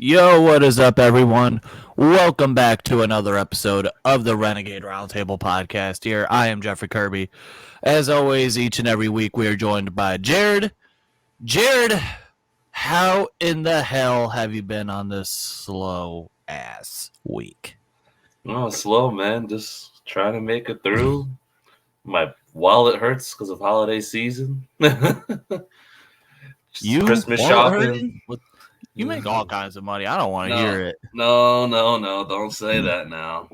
Yo, what is up, everyone? Welcome back to another episode of the Renegade Roundtable podcast. Here, I am Jeffrey Kirby. As always, each and every week, we are joined by Jarryd. Jarryd, how in the hell have you been on this slow ass week? Oh, slow, man. Just trying to make it through. My wallet hurts because of holiday season. Christmas shopping. You make all kinds of money. I don't want to hear it. No. Don't say that now.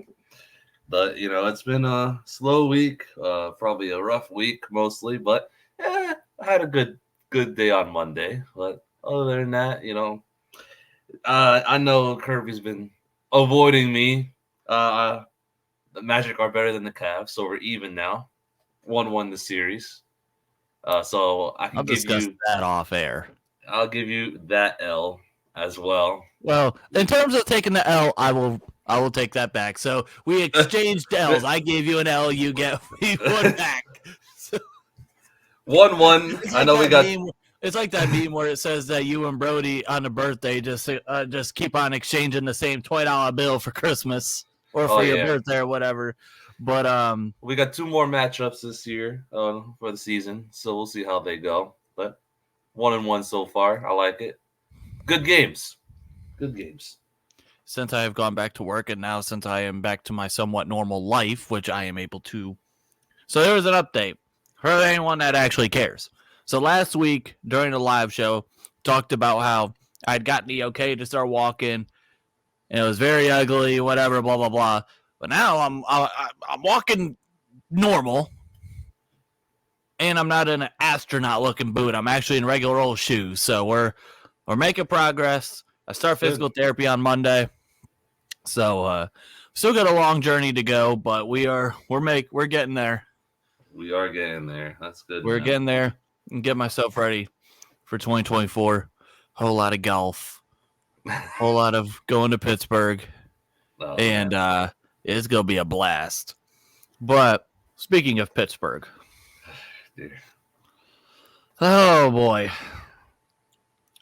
But, it's been a slow week. Probably a rough week mostly. But, I had a good day on Monday. But other than that, I know Kirby's been avoiding me. The Magic are better than the Cavs, so we're even now. 1-1 the series. So I can give you that off air. I'll give you that L as well. Well, in terms of taking the L, I will take that back. So we exchanged L's. I gave you an L, you get one back. 1-1. I know we got. It's like that meme where it says that you and Brody on a birthday just keep on exchanging the same $20 bill for Christmas or for your birthday or whatever. But we got 2 more matchups this year for the season, so we'll see how they go. But 1-1 so far. I like it. Good games. Since I have gone back to work and now since I am back to my somewhat normal life, which I am able to. So there was an update for anyone that actually cares. So last week during the live show, talked about how I'd gotten the okay to start walking, and it was very ugly, whatever, blah blah blah. But now I'm walking normal, and I'm not in an astronaut looking boot. I'm actually in regular old shoes. So we're making progress. I start physical therapy on Monday, so still got a long journey to go, but we're getting there. We are getting there. That's good. We're getting there and get myself ready for 2024. Whole lot of golf, whole lot of going to Pittsburgh, and it's gonna be a blast. But speaking of Pittsburgh, oh boy,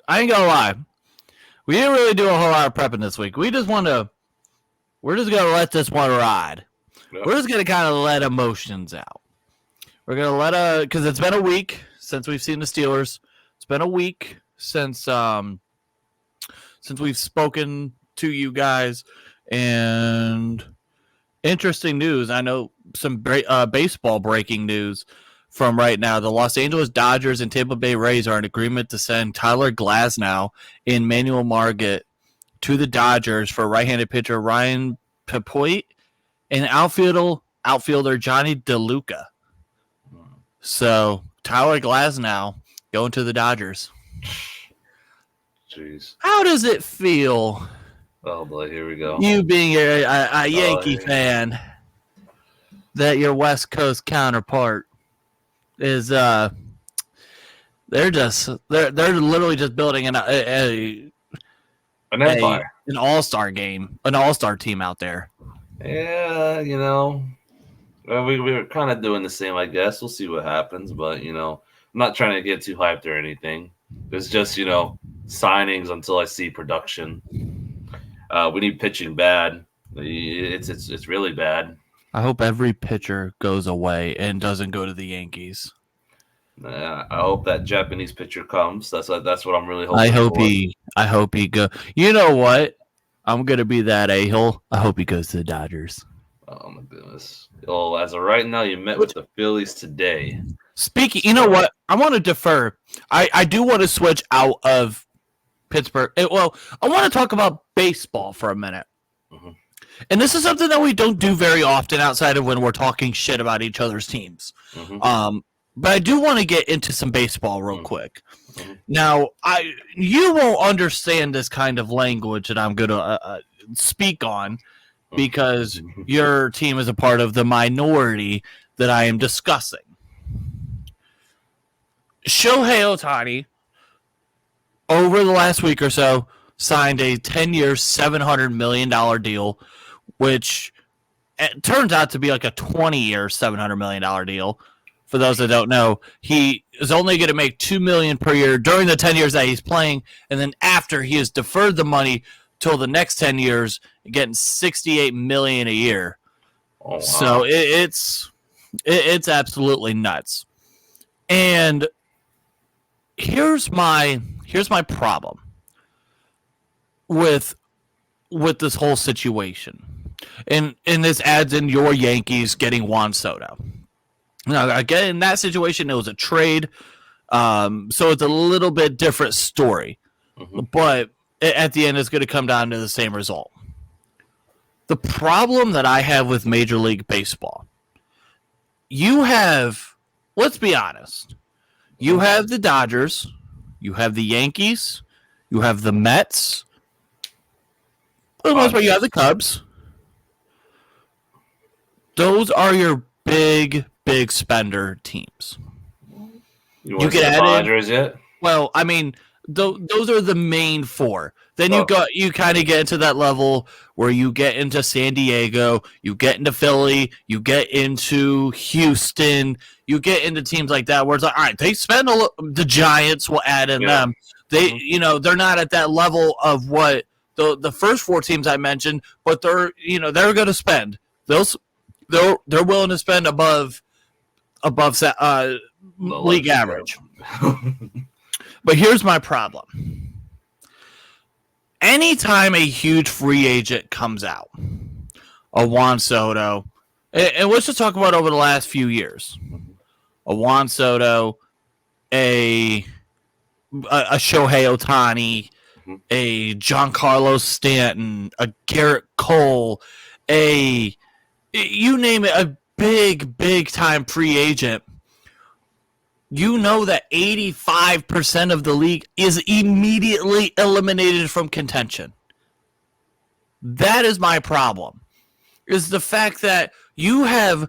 I ain't gonna lie. We didn't really do a whole lot of prepping this week. We're just gonna let this one ride. Yep. We're just gonna kind of let emotions out. We're gonna because it's been a week since we've seen the Steelers. It's been a week since we've spoken to you guys, and interesting news. I know some baseball breaking news from right now. The Los Angeles Dodgers and Tampa Bay Rays are in agreement to send Tyler Glasnow and Manuel Margot to the Dodgers for right-handed pitcher Ryan Pepoit and outfielder Johnny DeLuca. So Tyler Glasnow going to the Dodgers. Jeez. How does it feel? Oh boy, here we go. You being a Yankee fan, that your West Coast counterpart is they're literally just building an empire, an all-star game, an all-star team out there. Yeah, well, we were kind of doing the same, I guess. We'll see what happens, but I'm not trying to get too hyped or anything. It's just signings until I see production. We need pitching bad. It's really bad. I hope every pitcher goes away and doesn't go to the Yankees. I hope that Japanese pitcher comes. That's what I'm really hoping. I hope he go. You know what? I'm gonna be that a-hole. I hope he goes to the Dodgers. Oh my goodness. Well, as of right now, you met with the Phillies today. Speaking, you know what? I want to defer. I do want to switch out of Pittsburgh. I want to talk about baseball for a minute. Mm-hmm. And this is something that we don't do very often outside of when we're talking shit about each other's teams. Mm-hmm. But I do want to get into some baseball real quick. Mm-hmm. Now, you won't understand this kind of language that I'm going to speak on because your team is a part of the minority that I am discussing. Shohei Ohtani, over the last week or so, signed a 10-year, $700 million deal, which it turns out to be like a 20-year, $700 million deal for those that don't know, he is only going to make $2 million per year during the 10 years that he's playing, and then after he has deferred the money till the next 10 years, getting $68 million a year. Oh, wow. So it's absolutely nuts. And here's my problem with this whole situation. And this adds in your Yankees getting Juan Soto. Now, again, in that situation, it was a trade. So it's a little bit different story. Mm-hmm. But at the end, it's going to come down to the same result. The problem that I have with Major League Baseball, you have, let's be honest, you have the Dodgers, you have the Yankees, you have the Mets, for the most part, you have the Cubs. Those are your big spender teams. You get the Dodgers yet? Well, I mean, those are the main four. Then you kind of get into that level where you get into San Diego, you get into Philly, you get into Houston, you get into teams like that where it's like, all right, they spend the Giants will add in them. They, they're not at that level of what the first four teams I mentioned, but they're going to spend. They're willing to spend above league average. But here's my problem. Anytime a huge free agent comes out, a Juan Soto, and let's just talk about over the last few years, a Juan Soto, a Shohei Ohtani, a Giancarlo Stanton, a Garrett Cole, you name it, a big time free agent, you know that 85% of the league is immediately eliminated from contention. That is my problem, is the fact that you have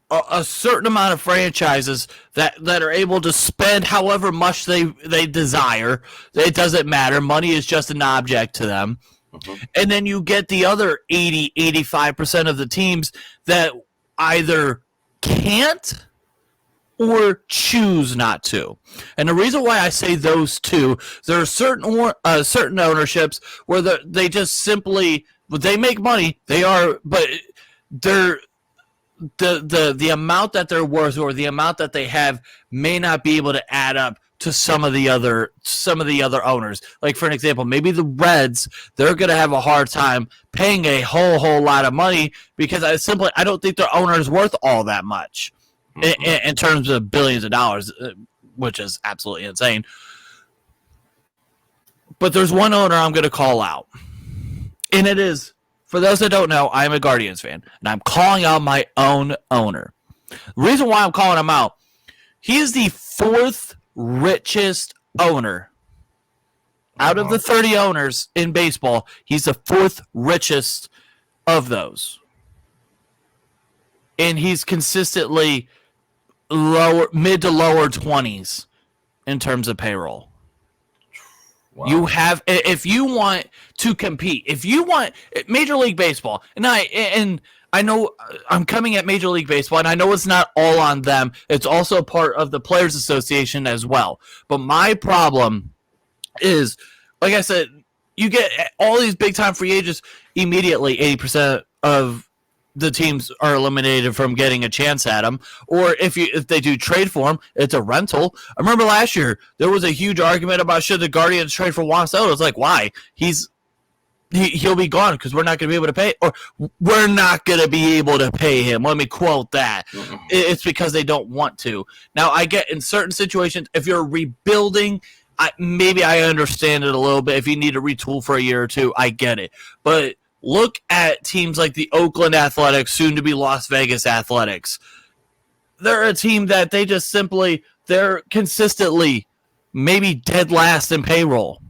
a certain amount of franchises that are able to spend however much they desire. It doesn't matter. Money is just an object to them. Mm-hmm. And then you get the other 85% of the teams that either can't or choose not to. And the reason why I say those two, there are certain ownerships where they just simply, they make money, but they're the amount that they're worth or the amount that they have may not be able to add up to some of the other owners. Like, for an example, maybe the Reds, they're going to have a hard time paying a whole lot of money because I don't think their owner is worth all that much in terms of billions of dollars, which is absolutely insane. But there's one owner I'm going to call out, and it is, for those that don't know, I'm a Guardians fan, and I'm calling out my own owner. The reason why I'm calling him out, he is the fourth richest owner. Out of the 30 owners in baseball, he's the fourth richest of those. And he's consistently mid to lower 20s in terms of payroll. Wow. You have, if you want to compete, if you want Major League Baseball, and I know I'm coming at Major League Baseball, and I know it's not all on them. It's also part of the Players Association as well. But my problem is, like I said, you get all these big-time free agents immediately. 80% of the teams are eliminated from getting a chance at them. Or if they do trade for him, it's a rental. I remember last year there was a huge argument about should the Guardians trade for Juan Soto. It's like, why? He'll be gone because we're not going to be able to pay, or we're not going to be able to pay him. Let me quote that. Mm-hmm. It's because they don't want to. Now, I get in certain situations, if you're rebuilding, maybe I understand it a little bit. If you need to retool for a year or two, I get it. But look at teams like the Oakland Athletics, soon to be Las Vegas Athletics. They're a team that they're consistently maybe dead last in payroll.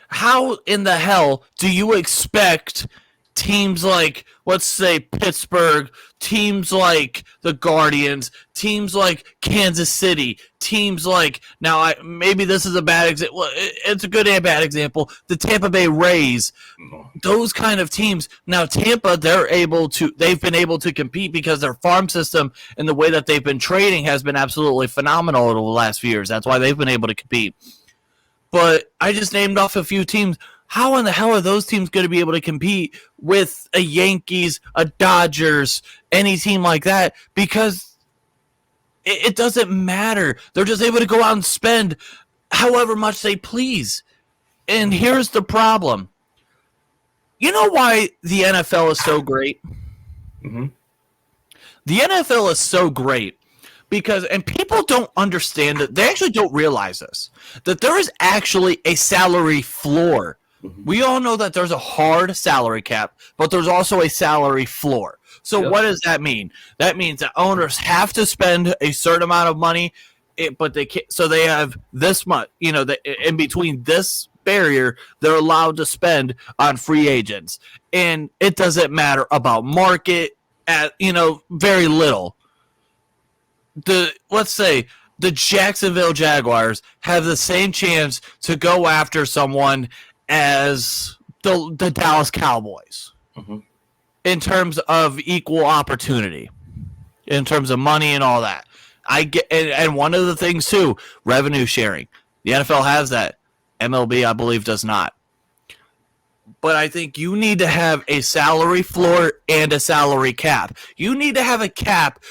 How in the hell do you expect teams like, let's say, Pittsburgh, teams like the Guardians, teams like Kansas City, teams like, now maybe this is a bad example, it's a good and bad example, the Tampa Bay Rays, those kind of teams. Now Tampa, they've been able to compete because their farm system and the way that they've been trading has been absolutely phenomenal over the last few years. That's why they've been able to compete. But I just named off a few teams. How in the hell are those teams going to be able to compete with a Yankees, a Dodgers, any team like that? Because it doesn't matter. They're just able to go out and spend however much they please. And here's the problem. You know why the NFL is so great? Mm-hmm. The NFL is so great because, and people don't understand it. They actually don't realize this, that there is actually a salary floor. We all know that there's a hard salary cap, but there's also a salary floor. So What does that mean? That means that owners have to spend a certain amount of money, but they can't. So they have this much, in between this barrier, they're allowed to spend on free agents, and it doesn't matter about market very little. Let's say the Jacksonville Jaguars have the same chance to go after someone as the Dallas Cowboys in terms of equal opportunity, in terms of money and all that. I get, and one of the things too, revenue sharing. The NFL has that. MLB, I believe, does not. But I think you need to have a salary floor and a salary cap. You need to have a cap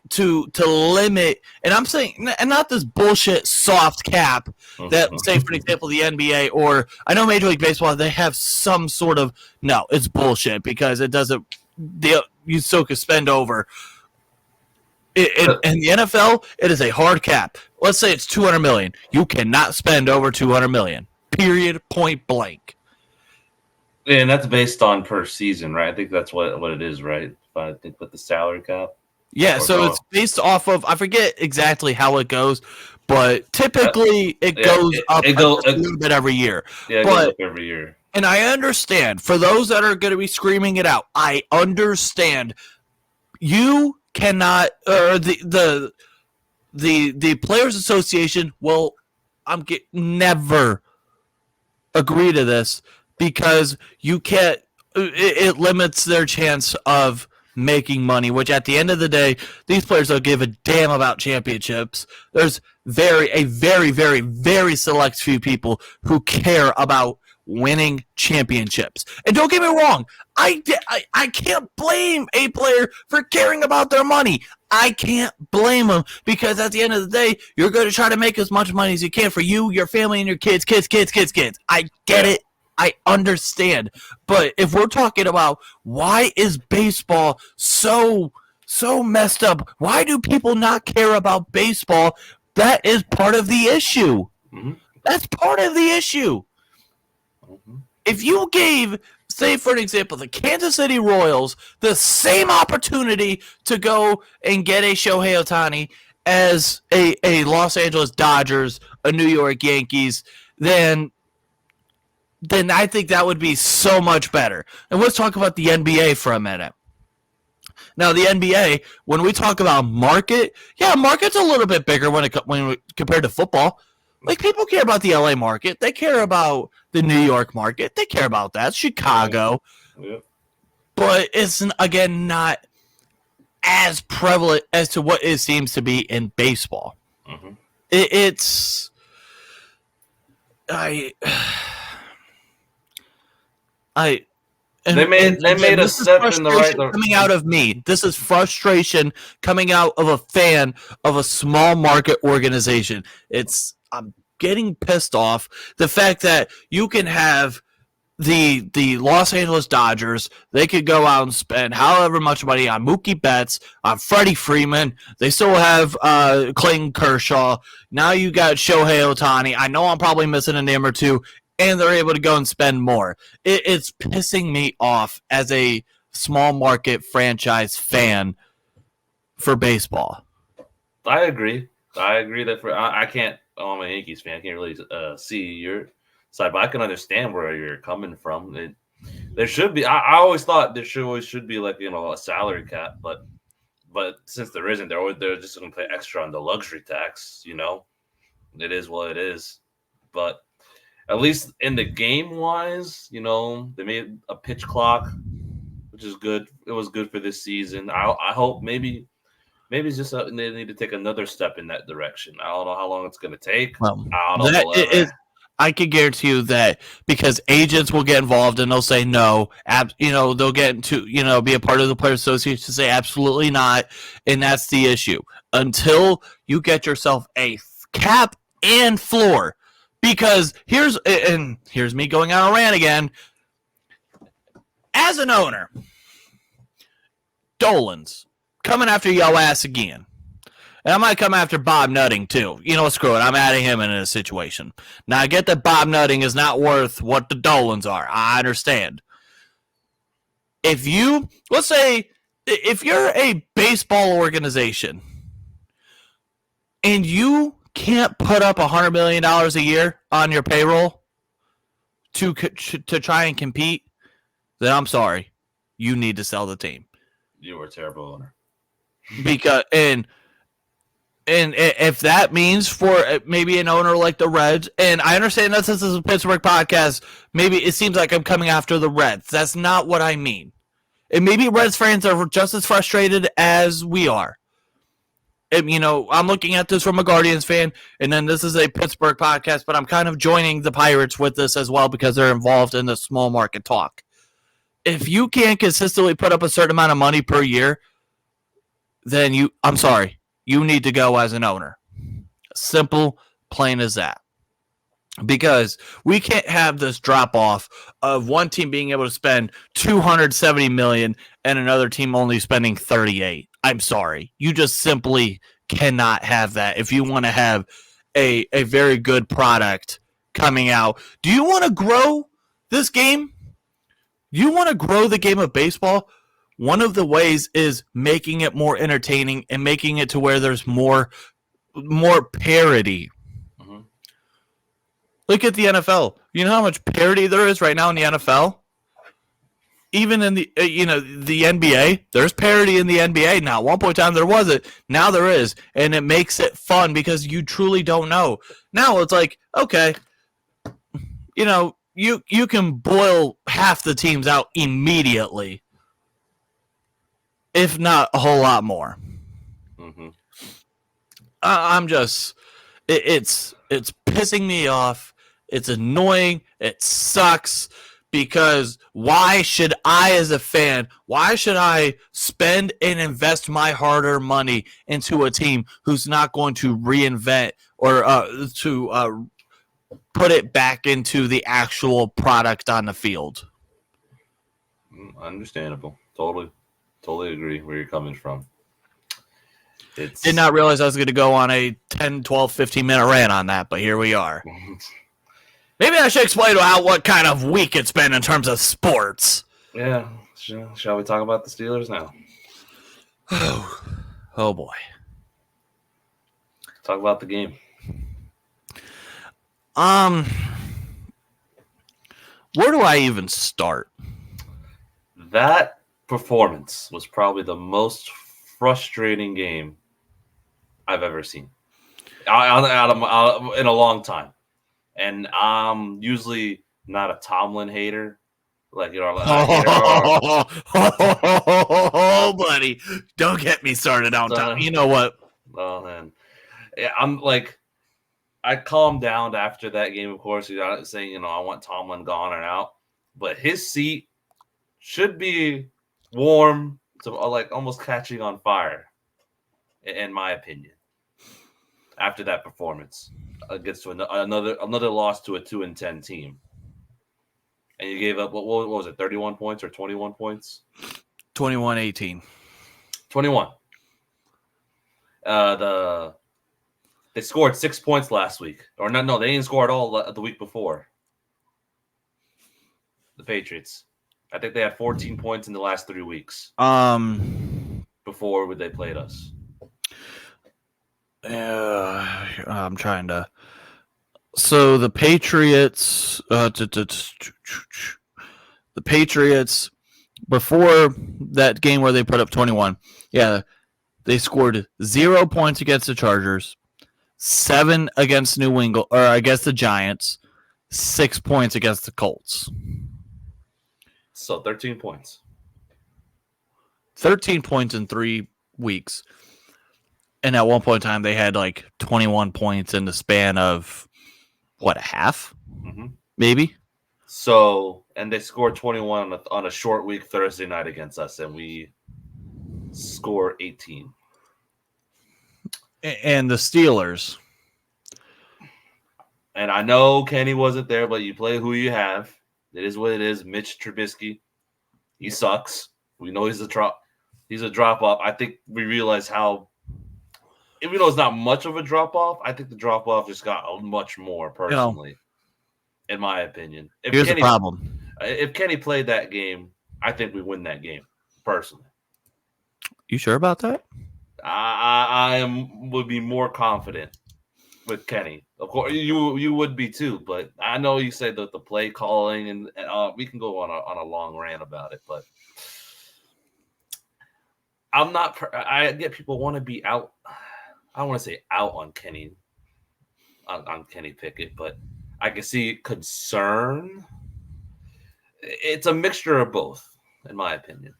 to limit, and I'm saying, and not this bullshit soft cap that, say, for example, the NBA, or I know Major League Baseball, they have some sort of, no, it's bullshit because it doesn't, you still can spend over. In the NFL, it is a hard cap. Let's say it's $200 million. You cannot spend over $200 million. Period. Point blank. And that's based on per season, right? I think that's what it is, right? I think with the salary cap. Yeah, so it's based off of, I forget exactly how it goes, but typically it goes up a little bit every year. Yeah, it goes up every year. And I understand, for those that are going to be screaming it out, I understand. You cannot, or the Players Association will never agree to this, because you can't. It limits their chance of making money. Which, at the end of the day, these players don't give a damn about championships. There's a very, very, very select few people who care about winning championships. And don't get me wrong, I can't blame a player for caring about their money. I can't blame them, because at the end of the day, you're going to try to make as much money as you can for you, your family, and your kids. I get it. I understand. But if we're talking about why is baseball so messed up, why do people not care about baseball? That is part of the issue. That's part of the issue. If you gave, say, for an example, the Kansas City Royals the same opportunity to go and get a Shohei Ohtani as a Los Angeles Dodgers, a New York Yankees, then I think that would be so much better. And let's talk about the NBA for a minute. Now, the NBA, when we talk about market, market's a little bit bigger when compared to football. Like, people care about the LA market. They care about the New York market. They care about that. Chicago. Yeah. But it's, again, not as prevalent as to what it seems to be in baseball. It's... They made a step in the right direction. Coming out of me. This is frustration coming out of a fan of a small market organization. I'm getting pissed off. The fact that you can have the Los Angeles Dodgers, they could go out and spend however much money on Mookie Betts, on Freddie Freeman. They still have Clayton Kershaw. Now you got Shohei Ohtani. I know I'm probably missing a name or two. And they're able to go and spend more. It's pissing me off as a small market franchise fan for baseball. I agree that I can't. I'm a Yankees fan. I can't really see your side, but I can understand where you're coming from. There should be. I always thought there should be like a salary cap, but since there isn't, they're just going to pay extra on the luxury tax. It is what it is. But at least in the game wise, they made a pitch clock, which is good. It was good for this season. I hope maybe it's just they need to take another step in that direction. I don't know how long it's going to take. Well, I don't know. I can guarantee you that because agents will get involved and they'll say no. They'll get into be a part of the Players Association to say absolutely not, and that's the issue. Until you get yourself a cap and floor, because here's me going on a rant again. As an owner, Dolan's coming after your ass again. And I might come after Bob Nutting, too. Screw it. I'm adding him in a situation. Now, I get that Bob Nutting is not worth what the Dolans are. I understand. Let's say, if you're a baseball organization and you can't put up $100 million a year on your payroll to try and compete, then I'm sorry. You need to sell the team. You were a terrible owner. And if that means for maybe an owner like the Reds, and I understand that this is a Pittsburgh podcast, maybe it seems like I'm coming after the Reds. That's not what I mean. And maybe Reds fans are just as frustrated as we are. And, I'm looking at this from a Guardians fan, and then this is a Pittsburgh podcast, but I'm kind of joining the Pirates with this as well because they're involved in the small market talk. If you can't consistently put up a certain amount of money per year, then I'm sorry. You need to go as an owner. Simple, plain as that. Because we can't have this drop off of one team being able to spend $270 million and another team only spending $38. I'm sorry. You just simply cannot have that if you want to have a very good product coming out. Do you want to grow this game? You want to grow the game of baseball? One of the ways is making it more entertaining and making it to where there's more parity. Mm-hmm. Look at the NFL. You know how much parity there is right now in the NFL? Even in the the NBA, there's parity in the NBA now. At one point in time there wasn't. Now there is, and it makes it fun because you truly don't know. Now it's like, okay, you can boil half the teams out immediately. If not a whole lot more. Mm-hmm. I'm just, it's pissing me off. It's annoying. It sucks because why should I, as a fan, spend and invest my hard-earned money into a team who's not going to reinvent or to put it back into the actual product on the field? Understandable. Totally agree where you're coming from. Did not realize I was going to go on a 10, 12, 15-minute rant on that, but here we are. Maybe I should explain what kind of week it's been in terms of sports. Yeah. Shall we talk about the Steelers now? Oh, boy. Talk about the game. Where do I even start? That performance was probably the most frustrating game I've ever seen in a long time. And I'm usually not a Tomlin hater. Oh, buddy. Don't get me started on Tomlin. You know what? Oh, man. Yeah, I calmed down after that game, of course, saying, I want Tomlin gone or out. But his seat should be warm to almost catching on fire, in my opinion. After that performance against another loss to a 2-10 team, and you gave up what was it, 31 points or 21 points? 21-18. 21. They scored 6 points last week, or no, they didn't score at all the week before. The Patriots. I think they had 14 points in the last 3 weeks. Before they played us. I'm trying to. So the Patriots, The Patriots, before that game where they put up 21, they scored 0 points against the Chargers, 7 against New England, or against the Giants, 6 points against the Colts. So 13 points. 13 points in 3 weeks. And at one point in time, they had like 21 points in the span of, a half? Mm-hmm. Maybe? So, and they scored 21 on a short week Thursday night against us, and we score 18. And the Steelers. And I know Kenny wasn't there, but you play who you have. It is what it is. Mitch Trubisky, he sucks. We know he's a drop off. I think we realize how, even though it's not much of a drop off, I think the drop off just got much more personally, in my opinion. Here's the problem. If Kenny played that game, I think we win that game, personally. You sure about that? I would be more confident with Kenny. Of course, you would be too, but I know you say that the play calling and we can go on a long rant about it, but I'm not. I get people want to be out. I don't want to say out on Kenny, on Kenny Pickett, but I can see concern. It's a mixture of both, in my opinion.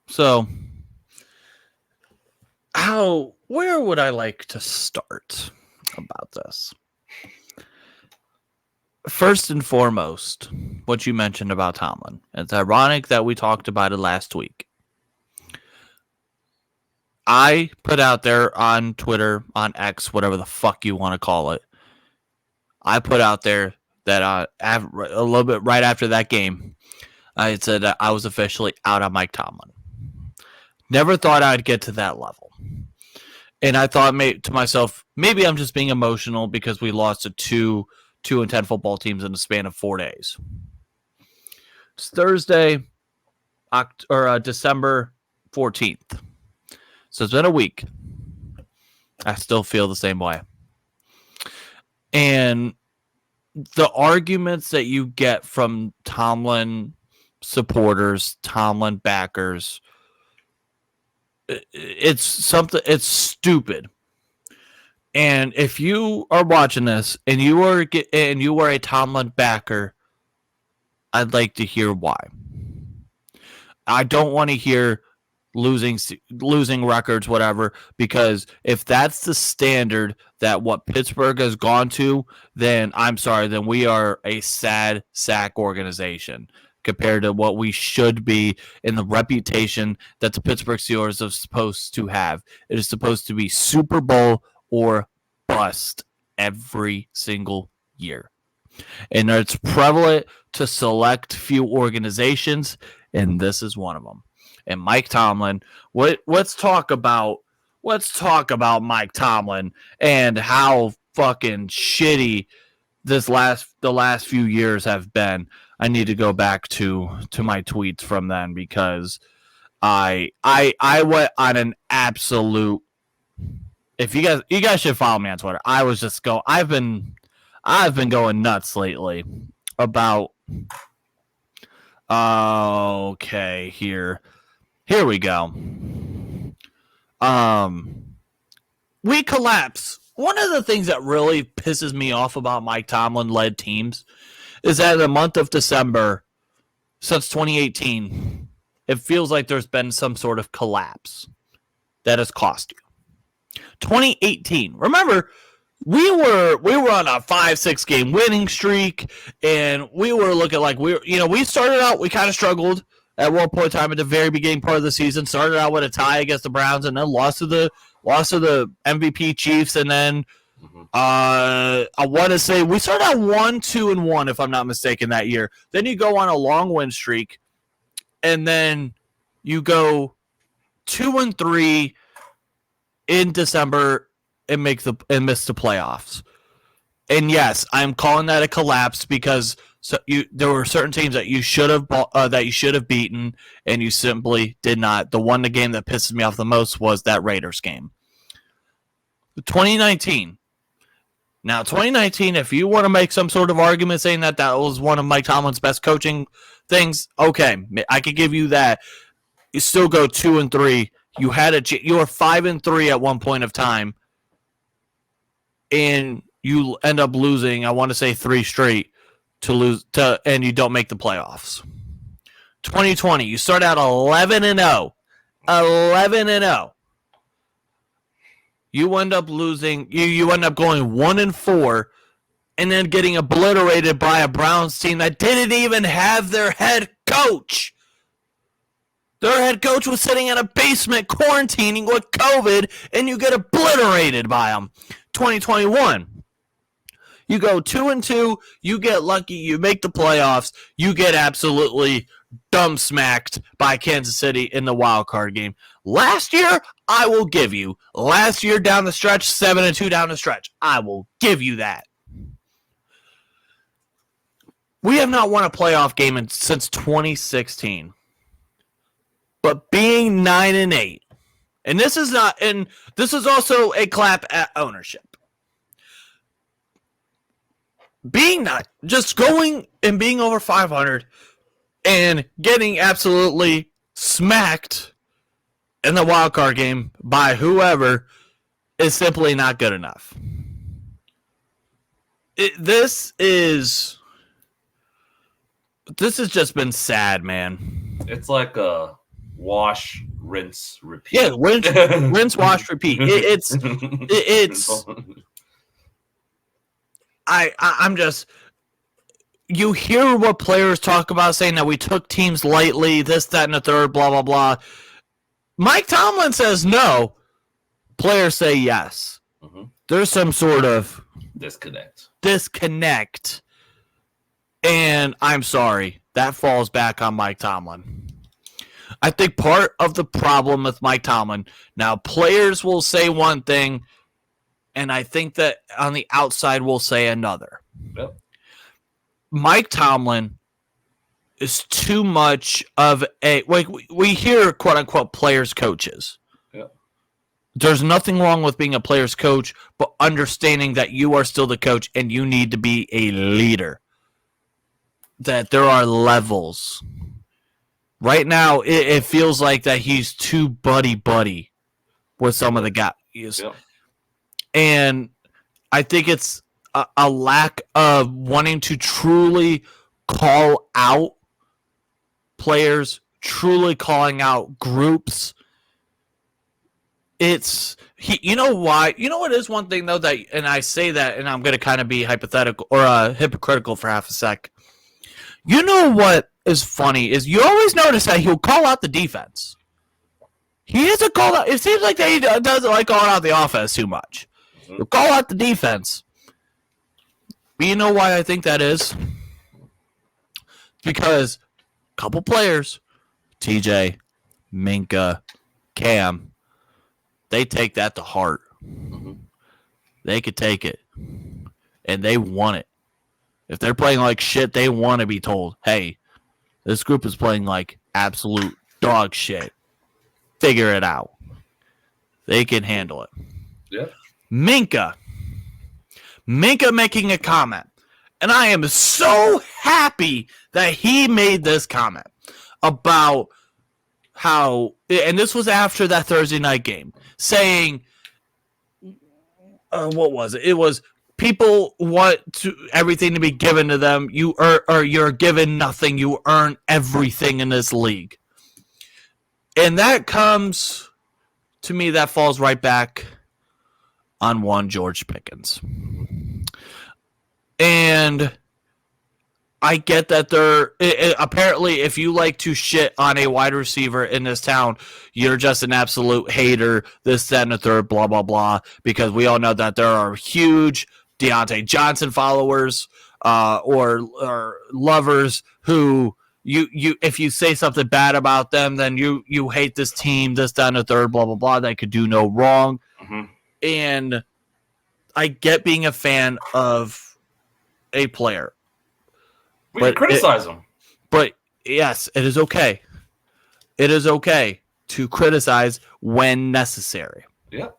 So, where would I like to start about this? First and foremost, what you mentioned about Tomlin. It's ironic that we talked about it last week. I put out there on Twitter, on X, whatever the fuck you want to call it. I put out there that a little bit right after that game, I said that I was officially out on Mike Tomlin. Never thought I'd get to that level. And I thought to myself, maybe I'm just being emotional because we lost to two 2-10 football teams in the span of 4 days. It's Thursday, December 14th. So it's been a week. I still feel the same way. And the arguments that you get from Tomlin supporters, Tomlin backers, it's stupid. And if you are watching this and you are a Tomlin backer, I'd like to hear why. I don't want to hear losing records, whatever, because if that's the standard that what Pittsburgh has gone to, then I'm sorry, then we are a sad sack organization compared to what we should be in the reputation that the Pittsburgh Steelers are supposed to have. It is supposed to be Super Bowl or bust every single year. And it's prevalent to select few organizations, and this is one of them. And Mike Tomlin, let's talk about Mike Tomlin and how fucking shitty the last few years have been. I need to go back to my tweets from then because I went on an absolute. If you guys should follow me on Twitter. I was just I've been going nuts lately about. Okay, here we go. We collapse. One of the things that really pisses me off about Mike Tomlin led teams is that in the month of December, since 2018, it feels like there's been some sort of collapse that has cost you. 2018. Remember, we were on a 5-6 game winning streak, and we were looking like we started out, we kind of struggled at one point in time at the very beginning part of the season. Started out with a tie against the Browns, and then lost to the MVP Chiefs, and then I want to say we started out 1-2-1 if I'm not mistaken that year. Then you go on a long win streak, and then you go 2-3 in December and miss the playoffs. And yes, I'm calling that a collapse because there were certain teams that you should have beaten, and you simply did not. The game that pisses me off the most was that Raiders game. 2019, Now, 2019, if you want to make some sort of argument saying that was one of Mike Tomlin's best coaching things, okay, I could give you that. You still go 2-3. You were 5-3 at one point of time, and you end up losing. I want to say 3 straight and you don't make the playoffs. 2020, you start out 11-0. 11-0. You end up losing. You end up going 1-4, and then getting obliterated by a Browns team that didn't even have their head coach. Their head coach was sitting in a basement quarantining with COVID, and you get obliterated by them. 2021, you go 2-2. You get lucky. You make the playoffs. You get absolutely dumb smacked by Kansas City in the wild card game. Last year, I will give you. Last year down the stretch, 7-2 down the stretch. I will give you that. We have not won a playoff game since 2016. But being 9-8, and this is also a clap at ownership. Being not just going and being over 500 and getting absolutely smacked in the wild card game by whoever is simply not good enough. This has just been sad, man. It's like a wash, rinse, repeat. Yeah, rinse, wash, repeat. I'm just. You hear what players talk about, saying that we took teams lightly, this, that, and the third, blah, blah, blah. Mike Tomlin says no. Players say yes. Mm-hmm. There's some sort of disconnect. And I'm sorry. That falls back on Mike Tomlin. I think part of the problem with Mike Tomlin, now players will say one thing, and I think that on the outside will say another. Yep. Mike Tomlin is too much of we hear quote unquote players coaches. Yeah. There's nothing wrong with being a player's coach, but understanding that you are still the coach and you need to be a leader. That there are levels. Right now, it feels like that he's too buddy with some of the guys. Yeah. And I think it's a lack of wanting to truly call out players, truly calling out groups. You know why? You know what is one thing, though, that, and I say that, and I'm going to kind of be hypothetical or hypocritical for half a sec. You know what is funny is you always notice that he'll call out the defense. He doesn't call out. It seems like that he doesn't like calling out the offense too much. He'll call out the defense. But you know why I think that is? Because a couple players, TJ, Minka, Cam, they take that to heart. They could take it. And they want it. If they're playing like shit, they want to be told, hey, this group is playing like absolute dog shit. Figure it out. They can handle it. Yeah. Minka making a comment. And I am so happy that he made this comment about how, and this was after that Thursday night game, saying, what was it? It was, people want everything to be given to them. You're given nothing. You earn everything in this league. And that comes, to me, that falls right back on one George Pickens. And I get that apparently if you like to shit on a wide receiver in this town, you're just an absolute hater, this, that, and the third, blah, blah, blah, because we all know that there are huge Deontay Johnson followers or lovers who you if you say something bad about them, then you hate this team, this, that, and the third, blah, blah, blah, they could do no wrong. Mm-hmm. And I get being a fan of a player. We can criticize them. But yes, it is okay. It is okay to criticize when necessary. Yeah.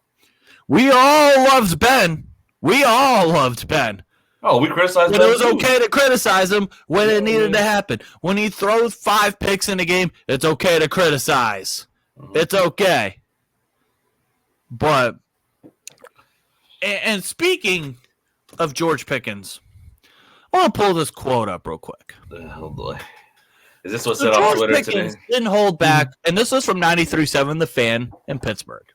We all loves Ben. We all loved Ben. Oh, we criticized But Ben it was too. okay to criticize him when it needed to happen. When he throws 5 picks in a game, it's okay to criticize. It's okay. But, and speaking of George Pickens, I want to pull this quote up real quick. Oh, boy. Is this what's So said on George Twitter Pickens today? didn't hold back, and this was from 93.7 The Fan in Pittsburgh.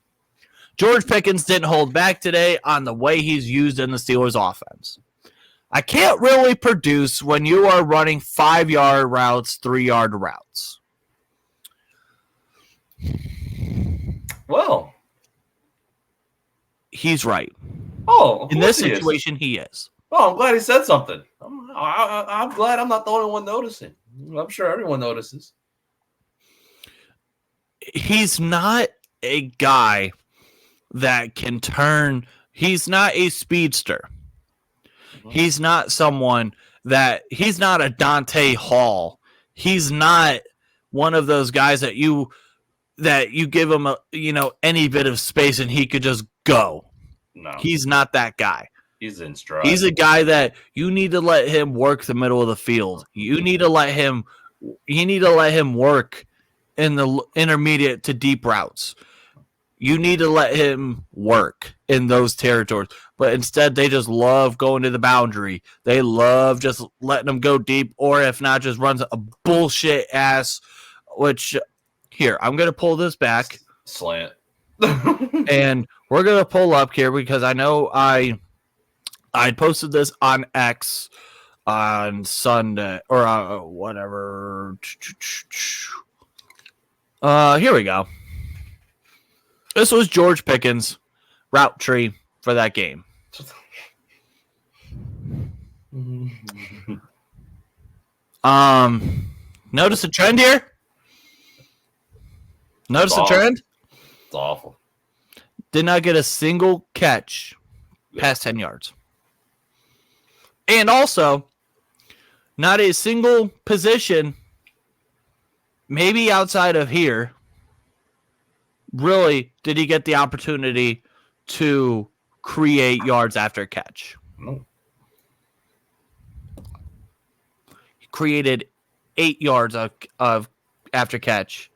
George Pickens didn't hold back today on the way he's used in the Steelers' offense. I can't really produce when you are running 5-yard routes, 3-yard routes. Well, He's right. oh, In this situation, he is. Oh, I'm glad he said something. I'm glad I'm not the only one noticing. I'm sure everyone notices. He's not a guy that can turn. He's not a speedster. He's not someone that he's not a Dante Hall. He's not one of those guys that you give him any bit of space and he could just go. No, he's not that guy. He's in stride. He's a guy that you need to let him work the middle of the field. You need to let him work in the intermediate to deep routes. You need to let him work in those territories. But instead, they just love going to the boundary. They love just letting him go deep, or if not, just runs a bullshit ass, which, here, I'm going to pull this back. Slant. And we're going to pull up here because I know I posted this on X on Sunday, or whatever. Here we go. This was George Pickens' route tree for that game. Notice a trend here? Notice a trend? It's awful. Did not get a single catch past 10 yards. And also, not a single position, maybe outside of here, really did he get the opportunity to create yards after catch. No. He created 8 yards of after catch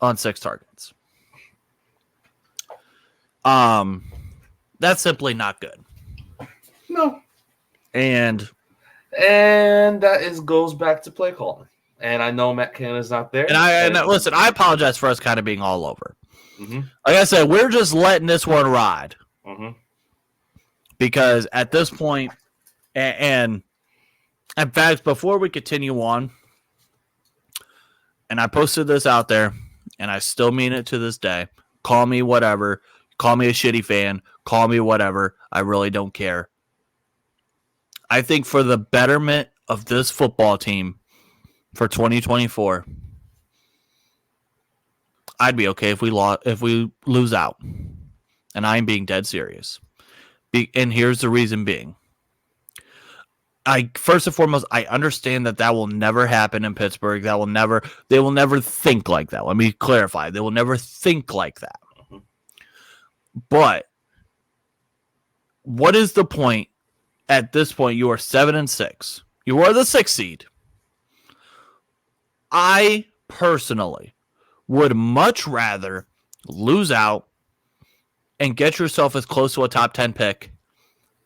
on 6 targets. That's simply not good. No. And that goes back to play calling. And I know Matt Canada's not there. And listen, I apologize for us kind of being all over. Mm-hmm. Like I said, we're just letting this one ride. Mm-hmm. Because at this point, and in fact, before we continue on, and I posted this out there, and I still mean it to this day. Call me whatever. Call me a shitty fan. Call me whatever. I really don't care. I think for the betterment of this football team for 2024, I'd be okay if we lose out. And I'm being dead serious. And here's the reason being. First and foremost, I understand that will never happen in Pittsburgh. They will never think like that. Let me clarify. They will never think like that. Mm-hmm. But what is the point? At this point, you are 7-6. You are the 6th seed. I personally would much rather lose out and get yourself as close to a top 10 pick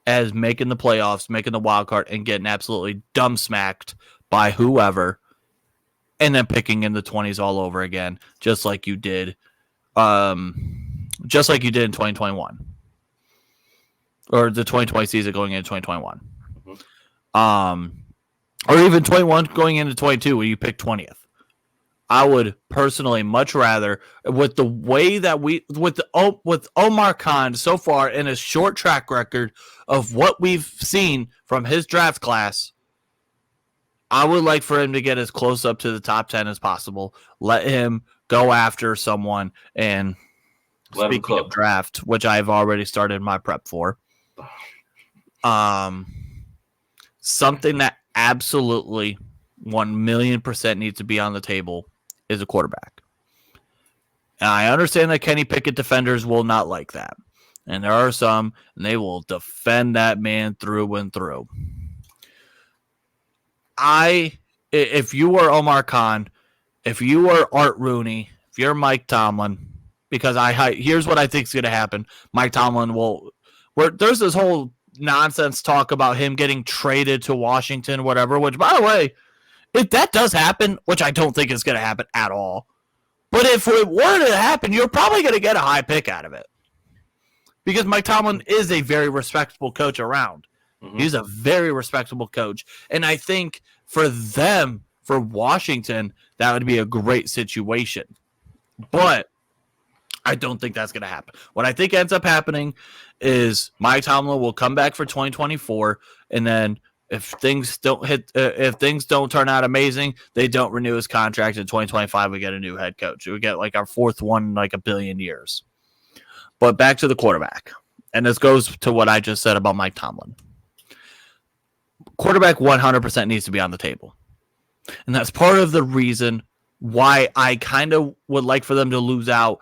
as making the playoffs, making the wild card, and getting absolutely dumb smacked by whoever, and then picking in the 20s all over again, just like you did, in 2021, or the 2020 season going into 2021, or even 21 going into 22 where you pick 20th. I would personally much rather, with the way that with Omar Khan so far in his short track record of what we've seen from his draft class, I would like for him to get as close up to the top 10 as possible. Let him go after someone, and speaking of draft, which I've already started my prep for, something that absolutely 1,000,000% needs to be on the table is a quarterback. And I understand that Kenny Pickett defenders will not like that. And there are some, and they will defend that man through and through. If you were Omar Khan, if you were Art Rooney, if you're Mike Tomlin, because here's what I think is going to happen. Mike Tomlin there's this whole nonsense talk about him getting traded to Washington, whatever, which, by the way, if that does happen, which I don't think is going to happen at all, but if it were to happen, you're probably going to get a high pick out of it. Because Mike Tomlin is a very respectable coach around. Mm-hmm. He's a very respectable coach. And I think for Washington, that would be a great situation. But I don't think that's going to happen. What I think ends up happening is Mike Tomlin will come back for 2024, and then if things don't turn out amazing, they don't renew his contract. In 2025, we get a new head coach. We get like our fourth one in like a billion years. But back to the quarterback. And this goes to what I just said about Mike Tomlin. Quarterback 100% needs to be on the table. And that's part of the reason why I kind of would like for them to lose out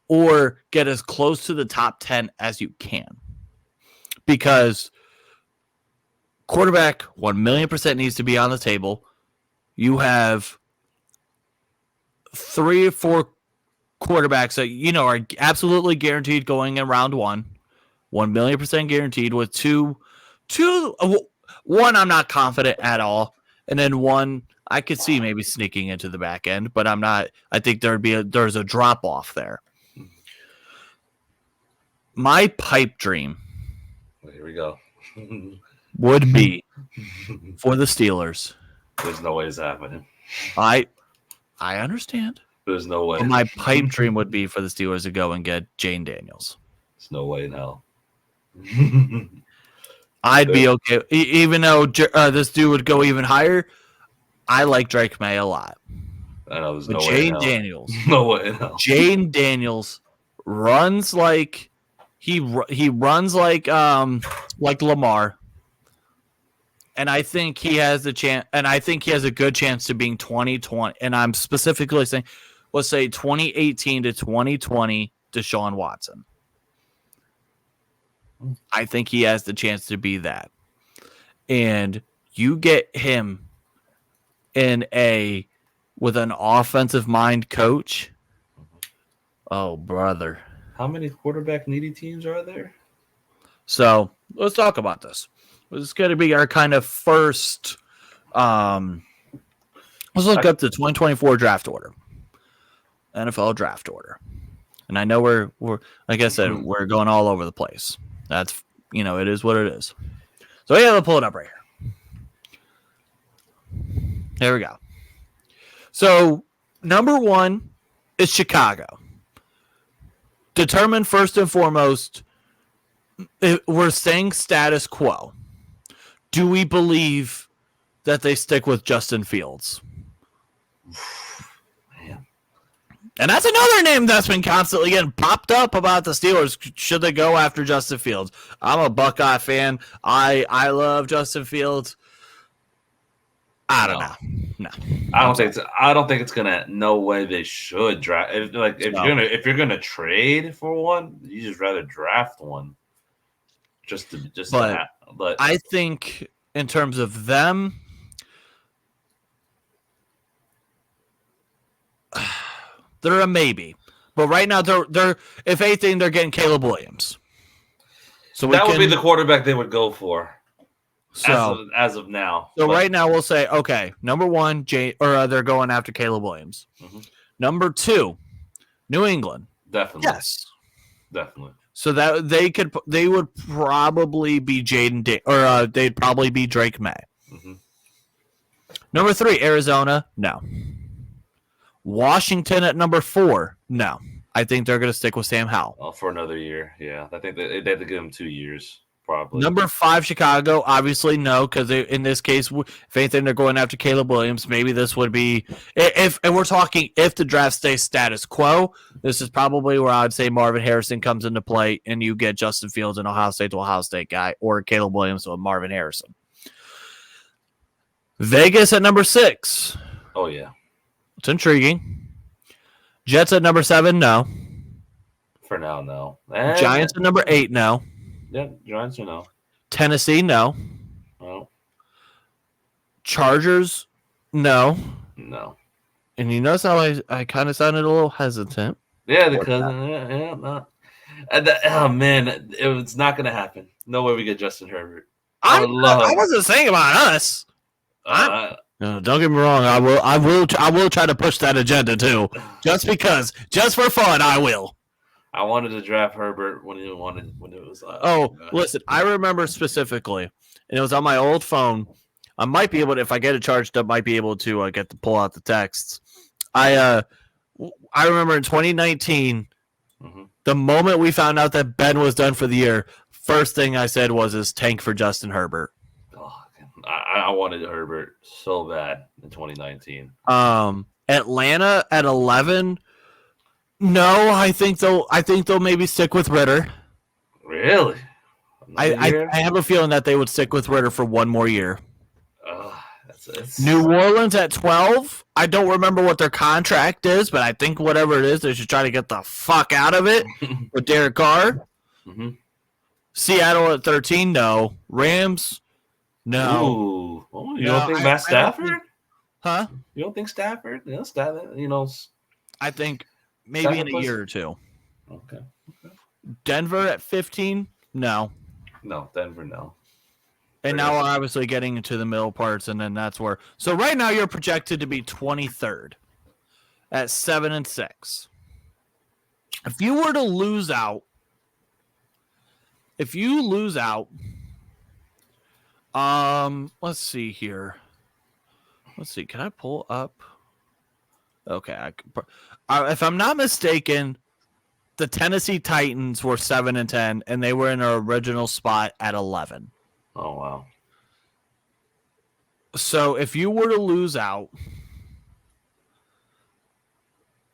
or get as close to the top 10 as you can. Because quarterback 1,000,000% needs to be on the table. You have 3 or 4 quarterbacks that are absolutely guaranteed going in round 1,000,000% guaranteed, with one I'm not confident at all, and then one I could see maybe sneaking into the back end, but I'm not. I think there's a drop off there. My pipe dream, here we go, would be for the Steelers. There's no way it's happening. I understand. There's no way. But my pipe dream would be for the Steelers to go and get Jane Daniels. There's no way in hell. I'd be okay. Even though this dude would go even higher, I like Drake May a lot. I know there's but no Jane way Daniels. No way in hell. Jane Daniels runs like he runs like Lamar. And I think he has a chance, and I think he has a good chance to being 2020. And I'm specifically saying, let's say 2018 to 2020 Deshaun Watson. I think he has the chance to be that. And you get him with an offensive mind coach. Oh, brother. How many quarterback needy teams are there? So let's talk about this. This is going to be our kind of first. Let's look up the 2024 draft order, NFL draft order, and I know we're like I said, we're going all over the place. That's it is what it is. So yeah, let's pull it up right here. There we go. So number 1 is Chicago. Determined first and foremost, we're saying status quo. Do we believe that they stick with Justin Fields? Man. And that's another name that's been constantly getting popped up about the Steelers. Should they go after Justin Fields? I'm a Buckeye fan. I love Justin Fields. I don't know. No. I don't think it's gonna. No way they should draft. If you're gonna trade for one, you just rather draft one. But I think in terms of them, they're a maybe. But right now, they're if anything, they're getting Caleb Williams. So that would be the quarterback they would go for. So as of now. So right now we'll say, okay, number 1, they're going after Caleb Williams. Mm-hmm. Number 2, New England. Definitely. Yes. Definitely. So that they would probably be they'd probably be Drake May. Mm-hmm. Number 3, Arizona. No. Washington at number 4. No. I think they're going to stick with Sam Howell. For another year. Yeah. I think they have to give him 2 years. Probably. Number 5, Chicago. Obviously, no, because in this case, if anything, they're going after Caleb Williams. Maybe this would be if we're talking if the draft stays status quo. This is probably where I'd say Marvin Harrison comes into play, and you get Justin Fields, an Ohio State guy, or Caleb Williams or Marvin Harrison. Vegas at number 6. Oh yeah, it's intriguing. Jets at number 7. No. For now, no. Giants are number 8 now. Yeah, Giants are no. Tennessee, no. No. Chargers, no. No. And you notice how I kind of sounded a little hesitant. Yeah, because no. Oh man, it's not gonna happen. No way we get Justin Herbert. I wasn't saying about us. No, don't get me wrong. I will try to push that agenda too. Just for fun, I will. I wanted to draft Herbert when it was. Listen, I remember specifically, and it was on my old phone. I might be able to, if I get it charged up, might be able to pull out the texts. I remember in 2019, the moment we found out that Ben was done for the year, first thing I said was tank for Justin Herbert. I wanted Herbert so bad in 2019. Atlanta at 11. No, I think they'll maybe stick with Ritter. Really? I have a feeling that they would stick with Ritter for one more year. That's New Orleans at 12. I don't remember what their contract is, but I think whatever it is, they should try to get the fuck out of it with Derek Carr. Mm-hmm. Seattle at 13. No. Rams. No. Ooh. Oh, you don't think Matt Stafford? Huh? You don't think Stafford? Yeah, I think maybe in a year or two. Okay. Denver at 15? No. No, Denver, no. And now we're obviously getting into the middle parts, and then that's where. So right now you're projected to be 23rd at 7-6. If you were to lose out, let's see here. Let's see. Can I pull up? Okay. If I'm not mistaken, the Tennessee Titans were 7-10, and they were in their original spot at 11. Oh, wow. So if you were to lose out,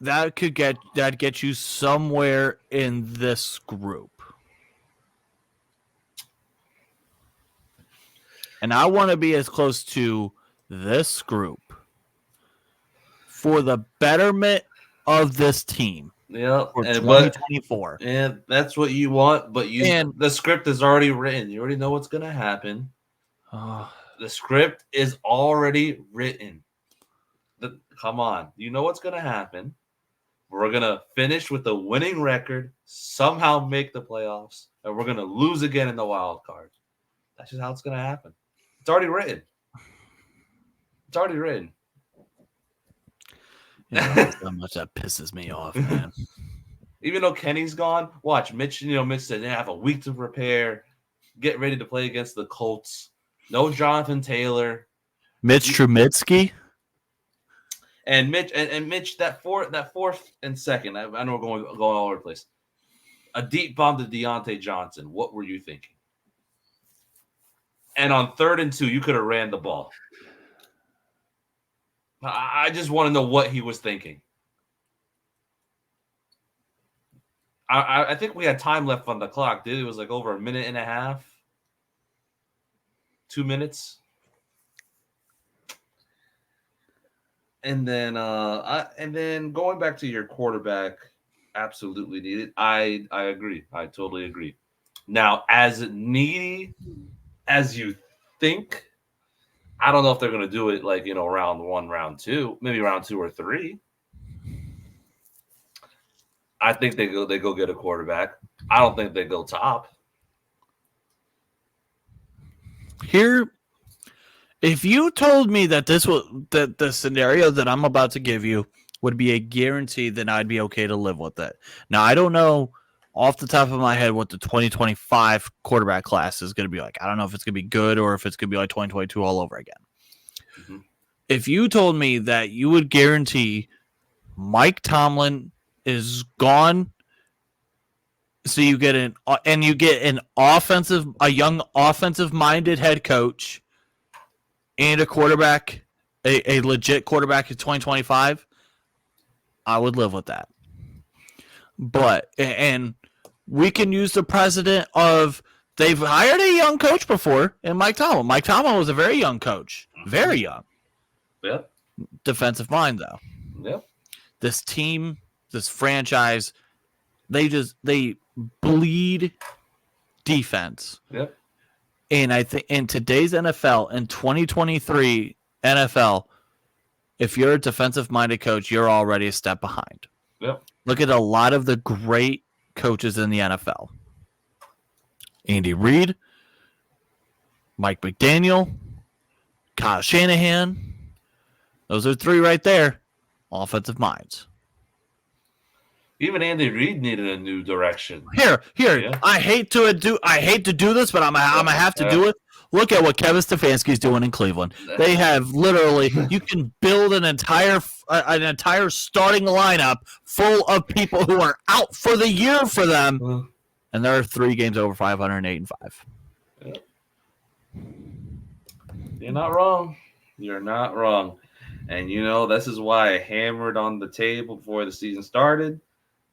that get you somewhere in this group. And I want to be as close to this group for the betterment of this team. Yeah, for 2024. And that's what you want, but the script is already written. You already know what's going to happen. The script is already written. Come on. You know what's going to happen. We're going to finish with a winning record, somehow make the playoffs, and we're going to lose again in the wild card. That's just how it's going to happen. It's already written. It's already written. How much that pisses me off, man. Even though Kenny's gone, watch Mitch. Mitch said they have a week to prepare, get ready to play against the Colts. No Jonathan Taylor, Mitch Trubisky, and Mitch. That fourth and second. I know we're going all over the place. A deep bomb to Deontay Johnson. What were you thinking? And on 3rd and 2, you could have ran the ball. I just want to know what he was thinking. I think we had time left on the clock, dude. It was like over a minute and a half. 2 minutes. And then going back to your quarterback, absolutely needed. I agree. I totally agree. Now, as needy as you think, I don't know if they're going to do it like, round 1, round 2, maybe round 2 or 3. I think they go get a quarterback. I don't think they go top. Here, if you told me that the scenario that I'm about to give you would be a guarantee, then I'd be okay to live with it. Now, I don't know off the top of my head what the 2025 quarterback class is going to be like. I don't know if it's going to be good or if it's going to be like 2022 all over again. Mm-hmm. If you told me that you would guarantee Mike Tomlin is gone, so you get a young offensive minded head coach and a quarterback, a legit quarterback in 2025, I would live with that. But and we can use the precedent of they've hired a young coach before, and Mike Tomlin. Mike Tomlin was a very young coach, very young. Yep. Defensive mind though. Yep. This team, this franchise They bleed defense. Yep. And I think in today's NFL, in 2023 NFL, if you're a defensive-minded coach, you're already a step behind. Yep. Look at a lot of the great coaches in the NFL. Andy Reid, Mike McDaniel, Kyle Shanahan. Those are three right there. Offensive minds. Even Andy Reid needed a new direction. Here. Yeah. I hate to do this, but I'm gonna have to do it. Look at what Kevin Stefanski's doing in Cleveland. They have literally, you can build an entire starting lineup full of people who are out for the year for them, and there are 3 games over 500, 8-5. Yeah. You're not wrong. You're not wrong. And, this is why I hammered on the table before the season started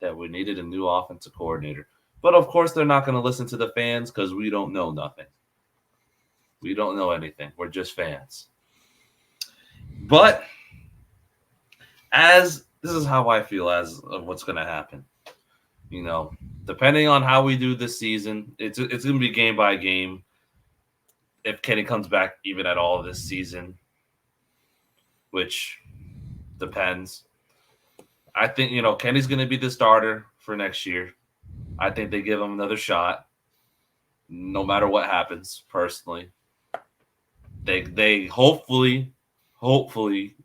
that we needed a new offensive coordinator. But, of course, they're not going to listen to the fans because we don't know nothing. We don't know anything. We're just fans. But this is how I feel as of what's going to happen. Depending on how we do this season, it's going to be game by game. If Kenny comes back even at all this season, which depends. I think, Kenny's going to be the starter for next year. I think they give him another shot no matter what happens, personally. They hopefully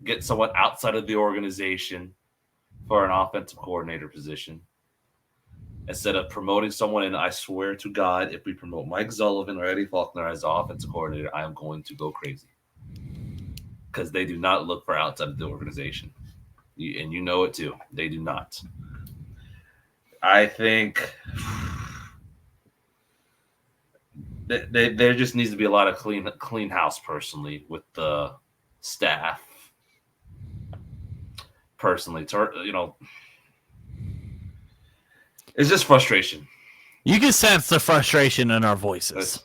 get someone outside of the organization for an offensive coordinator position. Instead of promoting someone, and I swear to God, if we promote Mike Sullivan or Eddie Faulkner as the offensive coordinator, I am going to go crazy. Because they do not look for outside of the organization. And you know it too. They do not. I think there just needs to be a lot of clean house, personally, with the staff. Personally, it's just frustration. You can sense the frustration in our voices.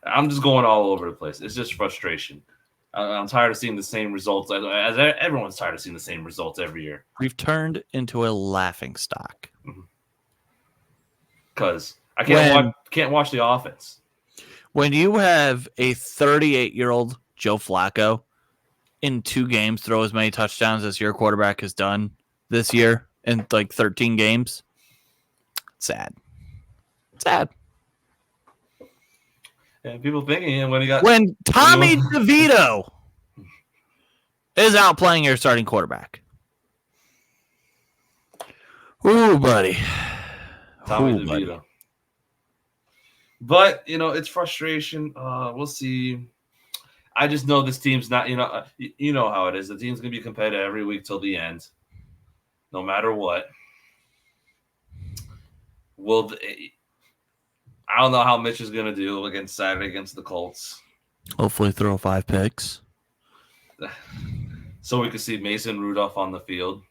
I'm just going all over the place. It's just frustration. I'm tired of seeing the same results. As everyone's tired of seeing the same results every year. We've turned into a laughingstock. Because I can't watch the offense. When you have a 38-year-old Joe Flacco in 2 games throw as many touchdowns as your quarterback has done this year in like 13 games, sad. And people thinking when Tommy DeVito is out playing your starting quarterback. Ooh, buddy. Tommy DeVito. Buddy. But, it's frustration. We'll see. I just know this team's not, you know how it is. The team's going to be competitive every week till the end, no matter what. I don't know how Mitch is going to do against Saturday against the Colts. Hopefully throw 5 picks. So we could see Mason Rudolph on the field.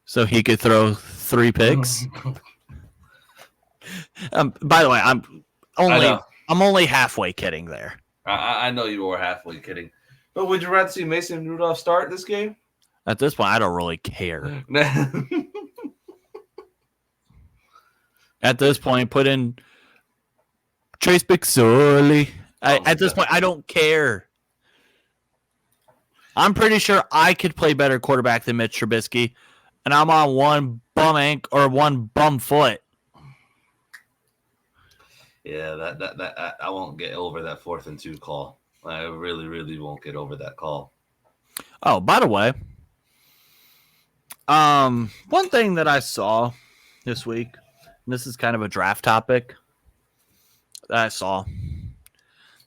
So he could throw 3 picks. By the way, I'm only halfway kidding there. I know you were halfway kidding. But would you rather see Mason Rudolph start this game? At this point, I don't really care. At this point, put in Trace McSorley. At this point, I don't care. I'm pretty sure I could play better quarterback than Mitch Trubisky, and I'm on one bum foot. Yeah, that I won't get over that 4th and 2 call. I really, really won't get over that call. Oh, by the way, one thing that I saw this week, and this is kind of a draft topic that I saw.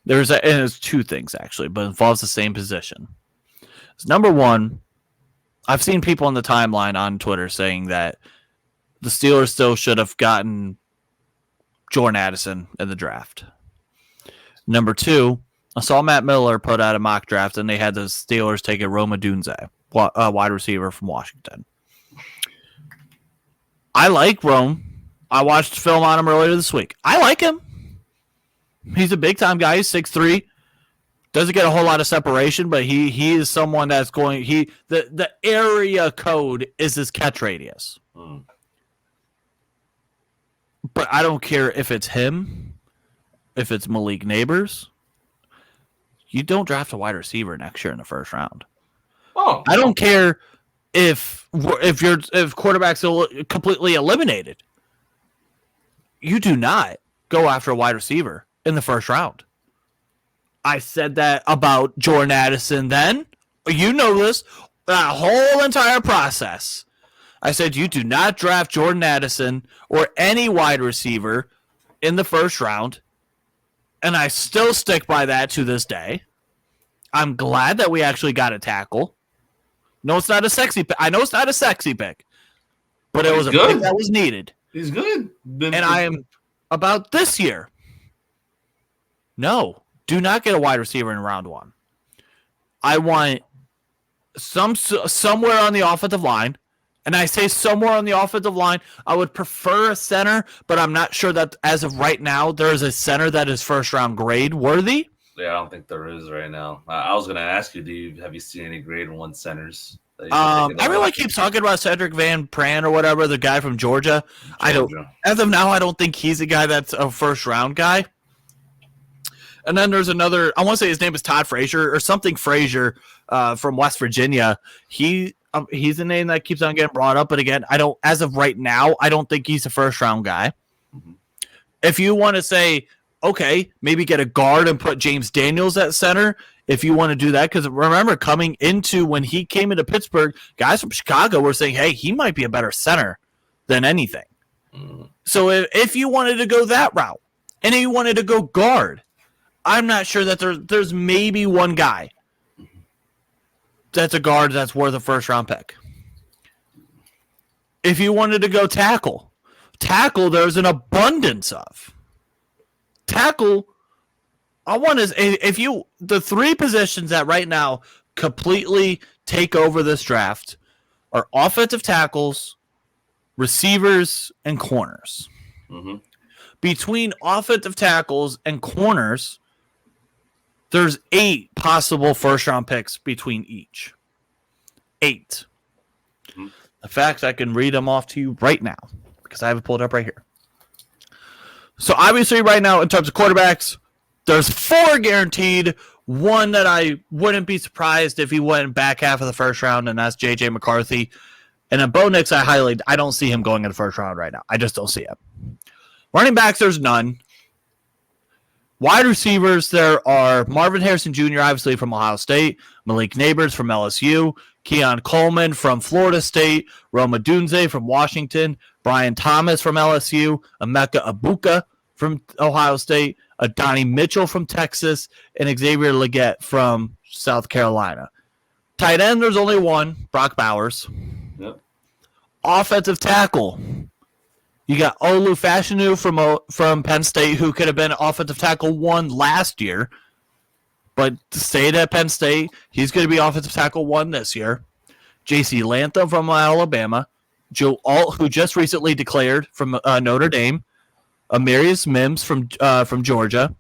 There's 2 things actually, but it involves the same position. So number 1, I've seen people on the timeline on Twitter saying that the Steelers still should have gotten Jordan Addison in the draft. Number 2, I saw Matt Miller put out a mock draft, and they had the Steelers take a Roma Dunze, a wide receiver from Washington. I like Rome. I watched film on him earlier this week. I like him. He's a big-time guy. He's 6'3", Doesn't get a whole lot of separation, but he is someone that's going. The area code is his catch radius. But I don't care if it's him, if it's Malik Neighbors. You don't draft a wide receiver next year in the first round. Oh, I don't care if quarterbacks completely eliminated. You do not go after a wide receiver in the first round. I said that about Jordan Addison then. You know this. That whole entire process. I said you do not draft Jordan Addison or any wide receiver in the first round. And I still stick by that to this day. I'm glad that we actually got a tackle. No, it's not a sexy pick. I know it's not a sexy pick. But it was a pick that was needed. He's good. And I am about this year. No. Do not get a wide receiver in round one. I want somewhere on the offensive line, and I say somewhere on the offensive line, I would prefer a center, but I'm not sure that as of right now there is a center that is first round grade worthy. Yeah, I don't think there is right now. I was going to ask you, have you seen any grade 1 centers? Everyone keeps talking about Cedric Van Pran or whatever, the guy from Georgia. As of now, I don't think he's a guy that's a first round guy. And then there's another, I want to say his name is Todd Frazier or something Frazier from West Virginia. He's a name that keeps on getting brought up. But again, as of right now, I don't think he's a first round guy. Mm-hmm. If you want to say, okay, maybe get a guard and put James Daniels at center, if you want to do that, because remember, coming into when he came into Pittsburgh, guys from Chicago were saying, hey, he might be a better center than anything. Mm. So if you wanted to go that route and you wanted to go guard, I'm not sure that there's maybe one guy that's a guard that's worth a first-round pick. If you wanted to go tackle, there's an abundance of. Tackle, the three positions that right now completely take over this draft are offensive tackles, receivers, and corners. Mm-hmm. Between offensive tackles and corners, there's 8 possible first-round picks between each. 8. Mm-hmm. In fact, I can read them off to you right now because I have it pulled up right here. So obviously right now in terms of quarterbacks, there's 4 guaranteed. One that I wouldn't be surprised if he went back half of the first round, and that's J.J. McCarthy. And then Bo Nix, I don't see him going in the first round right now. I just don't see it. Running backs, there's none. Wide receivers, there are Marvin Harrison Jr., obviously from Ohio State, Malik Neighbors from LSU, Keon Coleman from Florida State, Roma Dunze from Washington, Brian Thomas from LSU, Emeka Egbuka from Ohio State, Adonai Mitchell from Texas, and Xavier Legette from South Carolina. Tight end, there's only one, Brock Bowers. Yep. Offensive tackle, you got Olu Fashanu from Penn State, who could have been offensive tackle 1 last year, but stayed at Penn State. He's going to be offensive tackle 1 this year. J.C. Latham from Alabama. Joe Alt, who just recently declared from Notre Dame. Amarius Mims from Georgia.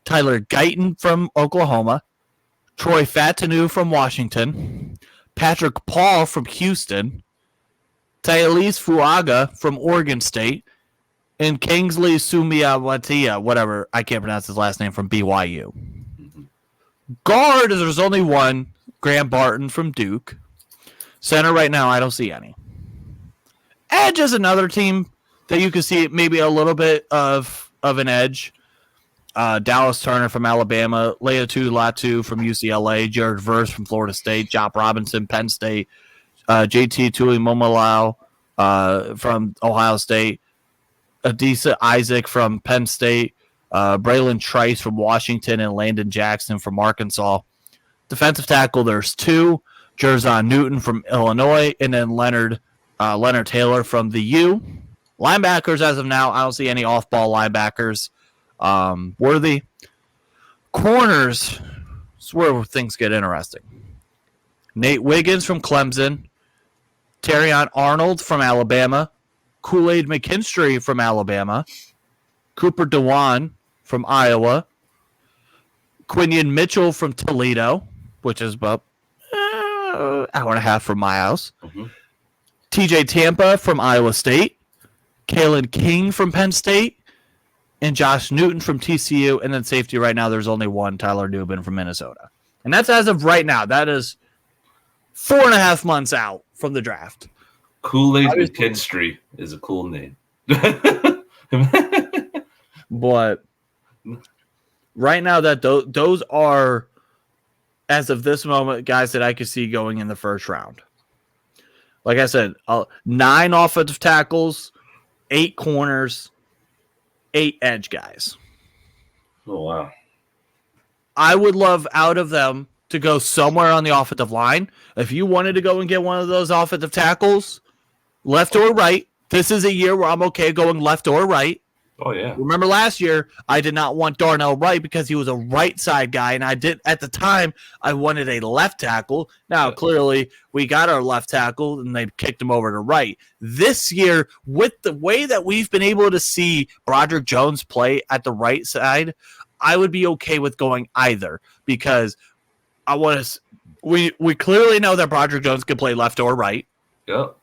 Tyler Guyton from Oklahoma. Troy Fatanu from Washington. Patrick Paul from Houston. Taylis Fuaga from Oregon State, and Kingsley Sumiawatia, whatever, I can't pronounce his last name, from BYU. Guard, there's only one, Graham Barton from Duke. Center right now, I don't see any. Edge is another team that you can see maybe a little bit of an edge. Dallas Turner from Alabama, Leotu Latu from UCLA, Jared Verse from Florida State, Job Robinson, Penn State, JT Tuimoloau from Ohio State, Adisa Isaac from Penn State, Braylon Trice from Washington, and Landon Jackson from Arkansas. Defensive tackle, there's 2, Jerzon Newton from Illinois, and then Leonard Taylor from the U. Linebackers, as of now, I don't see any off-ball linebackers worthy. Corners is where things get interesting. Nate Wiggins from Clemson, Terrion Arnold from Alabama, Kool-Aid McKinstry from Alabama, Cooper DeWan from Iowa, Quinion Mitchell from Toledo, which is about hour and a half from my house. Mm-hmm. TJ Tampa from Iowa State. Kalen King from Penn State. And Josh Newton from TCU. And then safety right now, there's only one, Tyler Dubin from Minnesota. And that's as of right now. That is 4.5 months out from the draft. Kool-Aid McKinstry is a cool name. But right now, that those are, as of this moment, guys that I could see going in the first round. Like I said, 9 offensive tackles, 8 corners, 8 edge guys. Oh, wow. I would love out of them to go somewhere on the offensive line. If you wanted to go and get one of those offensive tackles, left or right, this is a year where I'm okay going left or right. Oh, yeah. Remember last year, I did not want Darnell Wright because he was a right side guy, and at the time, I wanted a left tackle. Now, clearly, we got our left tackle, and they kicked him over to right. This year, with the way that we've been able to see Broderick Jones play at the right side, I would be okay with going either because I want to. We clearly know that Broderick Jones can play left or right. Yep.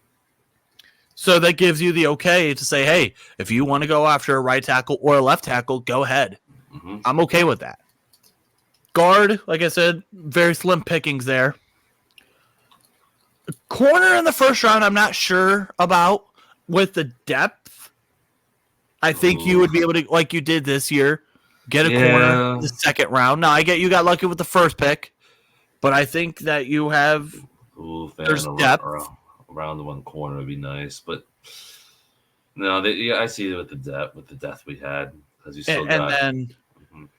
So that gives you the okay to say, hey, if you want to go after a right tackle or a left tackle, go ahead. Mm-hmm. I'm okay with that. Guard, like I said, very slim pickings there. Corner in the first round, I'm not sure about with the depth. I think you would be able to, like you did this year, get a corner in the second round. Now, I get you got lucky with the first pick, but I think that you have there's depth. Around the one corner would be nice, but no, I see it with the depth we had because you still got. And then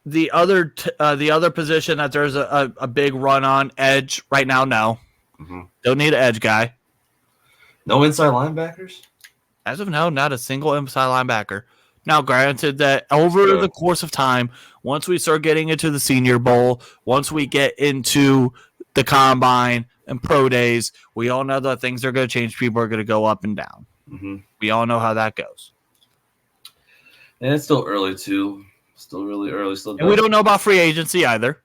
the other position that there's a big run on edge right now. No, don't need an edge guy. No inside linebackers. As of now, not a single inside linebacker. Now, granted that over the course of time, once we start getting into the Senior Bowl, once we get into the combine and pro days, we all know that things are going to change. People are going to go up and down. Mm-hmm. We all know how that goes. And it's still early, too. Still really early. And we don't know about free agency either.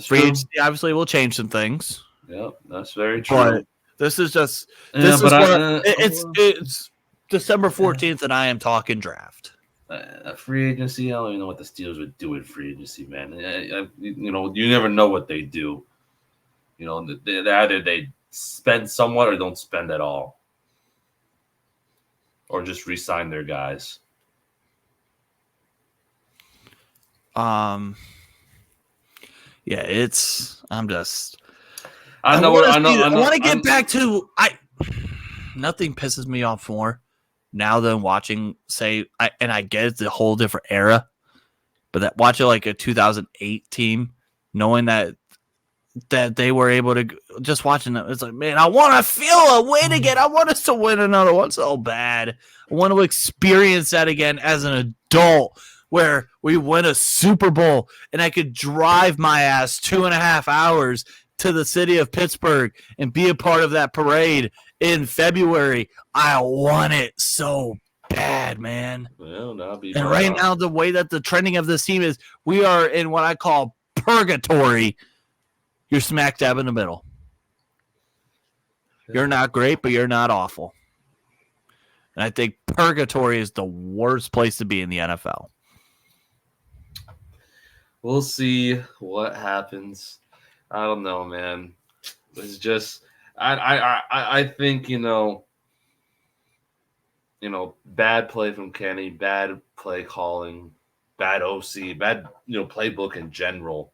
Free agency obviously will change some things. Yep, that's very true. But this is just it's December 14th, and I am talking draft. Free agency, I don't even know what the Steelers would do in free agency, man. You never know what they do. Either they spend somewhat or don't spend at all. Or just re-sign their guys. I want to get back to nothing pisses me off more now than watching I get it's a whole different era, but that watching like a 2008 team, knowing that they were able to just watching them. It's like, man, I want to feel a win again. I want us to win another one so bad. I want to experience that again as an adult where we win a Super Bowl and I could drive my ass 2.5 hours to the city of Pittsburgh and be a part of that parade in February. I want it so bad, man. Well, and right now, the way that the trending of this team is, we are in what I call purgatory. You're smack dab in the middle. You're not great, but you're not awful. And I think purgatory is the worst place to be in the NFL. We'll see what happens. I don't know, man. It's just I think bad play from Kenny, bad play calling, bad OC, bad playbook in general.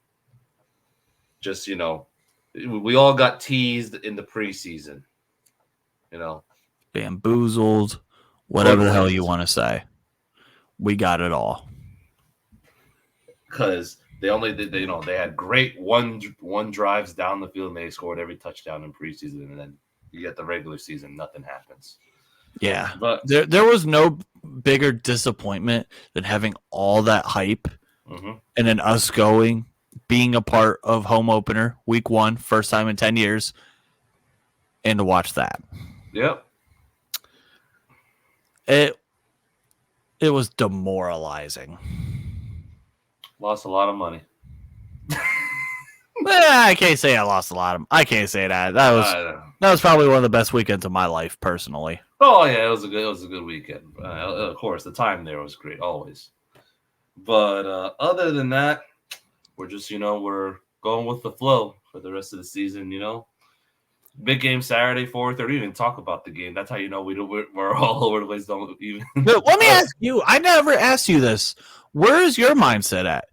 Just, we all got teased in the preseason, bamboozled, whatever the hell you want to say. We got it all. Because they had great one drives down the field and they scored every touchdown in preseason, and then you get the regular season, nothing happens. Yeah, but there was no bigger disappointment than having all that hype and then us being a part of home opener week 1, first time in 10 years, and to watch that. Yep. It was demoralizing. Lost a lot of money. I can't say I lost a lot of. I can't say that. That was probably one of the best weekends of my life, personally. Oh yeah, it was a good weekend. Of course, the time there was great, always. But other than that, we're just we're going with the flow for the rest of the season. Big game Saturday, 4:30. Even talk about the game. That's how we're all over the place. Don't even. But let me ask you. I never asked you this. Where is your mindset at?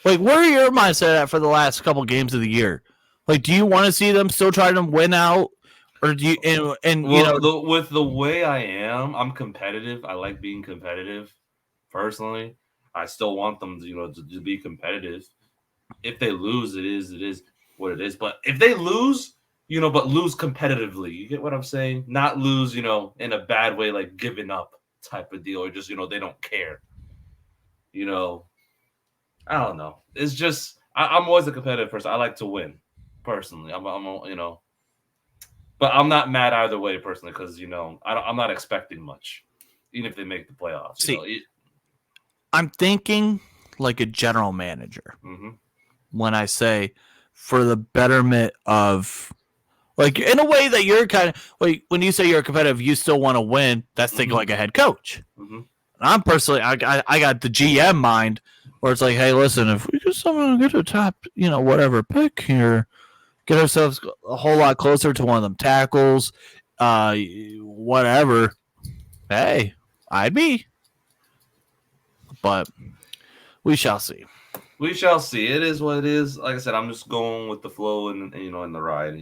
Like, where are your mindset at for the last couple games of the year? Like, do you want to see them still try to win out, or do you? With the way I am, I'm competitive. I like being competitive. Personally, I still want them to be competitive. If they lose, it is what it is. But if they lose. But lose competitively. You get what I'm saying? Not lose, in a bad way, like giving up type of deal, or just, they don't care. I don't know. It's just I'm always a competitive person. I like to win, personally. I'm but I'm not mad either way, personally, because I'm not expecting much, even if they make the playoffs. See, I'm thinking like a general manager when I say for the betterment of. Like, in a way that you're kind of, like, when you say you're competitive, you still want to win. That's thinking like a head coach. I'm personally, I got the GM mind where it's like, hey, listen, if we just somehow get a top, whatever pick here, get ourselves a whole lot closer to one of them tackles, whatever, hey, I'd be. But we shall see. We shall see. It is what it is. Like I said, I'm just going with the flow and in the ride,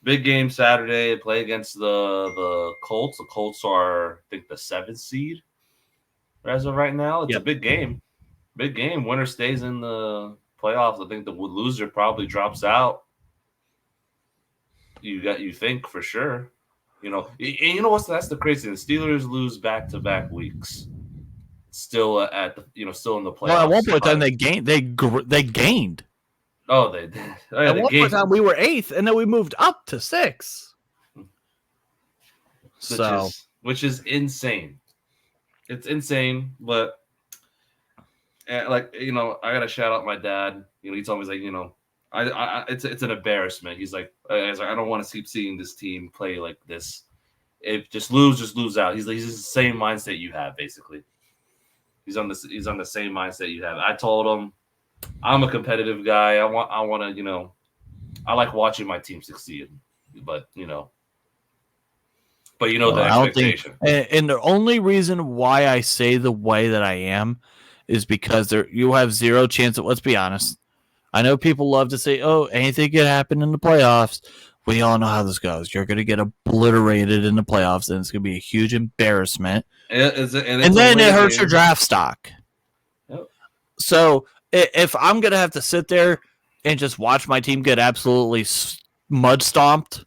Big game Saturday. Play against the Colts. The Colts are, I think, the 7th seed as of right now. It's a big game. Big game. Winner stays in the playoffs. I think the loser probably drops out. You think for sure. And you know what's that's the crazy thing. The Steelers lose back-to-back weeks. Still still in the playoffs. Well, at one point in time they gained. Oh, they did. At one point in time, we were 8th, and then we moved up to 6th. Which is insane. It's insane, but I gotta shout out my dad. He told me, he's like, it's an embarrassment. He's like, I don't want to keep seeing this team play like this. If just lose out. He's the same mindset you have, basically. He's on the same mindset you have. I told him, I'm a competitive guy. I want to, I like watching my team succeed, but the expectation. And the only reason why I say the way that I am is because you have zero chance of, let's be honest. I know people love to say, oh, anything could happen in the playoffs. We all know how this goes. You're going to get obliterated in the playoffs, and it's going to be a huge embarrassment. And then it hurts your draft stock. Yep. So if I'm going to have to sit there and just watch my team get absolutely mud stomped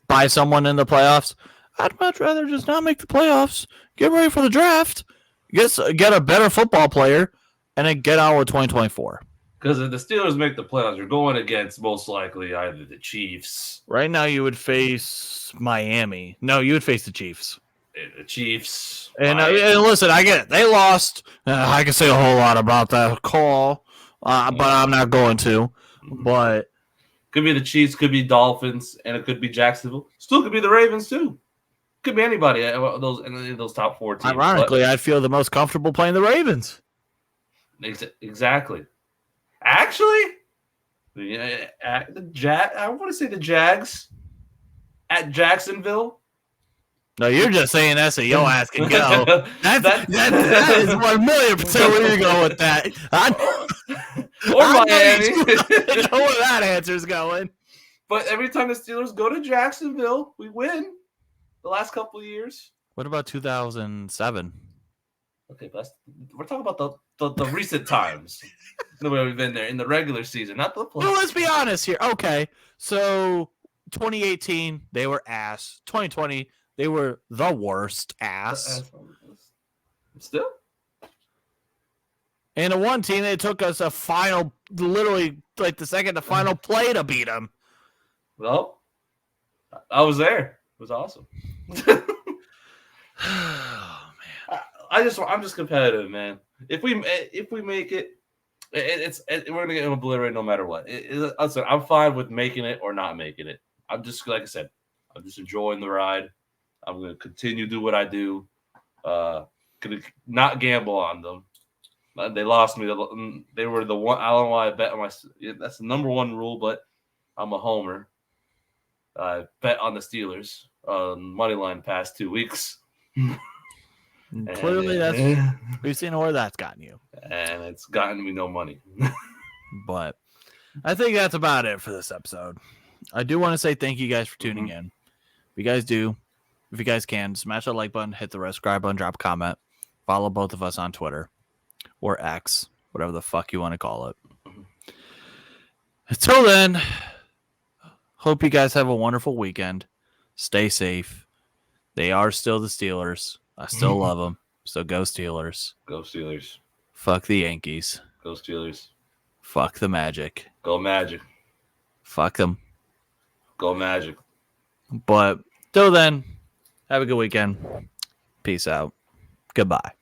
by someone in the playoffs, I'd much rather just not make the playoffs, get ready for the draft, get a better football player, and then get on with 2024. Because if the Steelers make the playoffs, you're going against most likely either the Chiefs. Right now, you would face Miami. No, you would face the Chiefs. The Chiefs. And listen, I get it. They lost. I can say a whole lot about that call, but I'm not going to. But could be the Chiefs, could be Dolphins, and it could be Jacksonville. Still could be the Ravens too. Could be anybody in those top 4 teams. Ironically, I'd feel the most comfortable playing the Ravens. Exactly. Actually, I want to say the Jags at Jacksonville. No, you're just saying that so your ass can go. That is 1,000,000% where you're going with that. Or Miami. I know where that answer's going. But every time the Steelers go to Jacksonville, we win. The last couple of years. What about 2007? Okay, we're talking about the recent times. We've been there in the regular season, not the playoffs. Well, let's be honest here. Okay, so 2018 they were ass. 2020 they were the worst ass. Still. And the one team that took us a final, literally like the second to final play to beat them. Well, I was there. It was awesome. Oh, man. I'm just competitive, man. if we make it, we're gonna get obliterated no matter what. I'm fine with making it or not making it. I'm just like I said, I'm just enjoying the ride. I'm gonna continue to do what I do. Gonna not gamble on them. They lost me. They were the one. I don't know why I bet on my. That's the number one rule, but I'm a homer. I bet on the Steelers money line past 2 weeks. Clearly, we've seen where that's gotten you, and it's gotten me no money. But I think that's about it for this episode. I do want to say thank you guys for tuning in. If you guys do, if you guys can, smash that like button, hit the subscribe button, drop a comment, follow both of us on Twitter or X, whatever the fuck you want to call it. Until then, hope you guys have a wonderful weekend. Stay safe. They are still the Steelers. I still love them. So go Steelers. Go Steelers. Fuck the Yankees. Go Steelers. Fuck the Magic. Go Magic. Fuck them. Go Magic. But till then, have a good weekend. Peace out. Goodbye.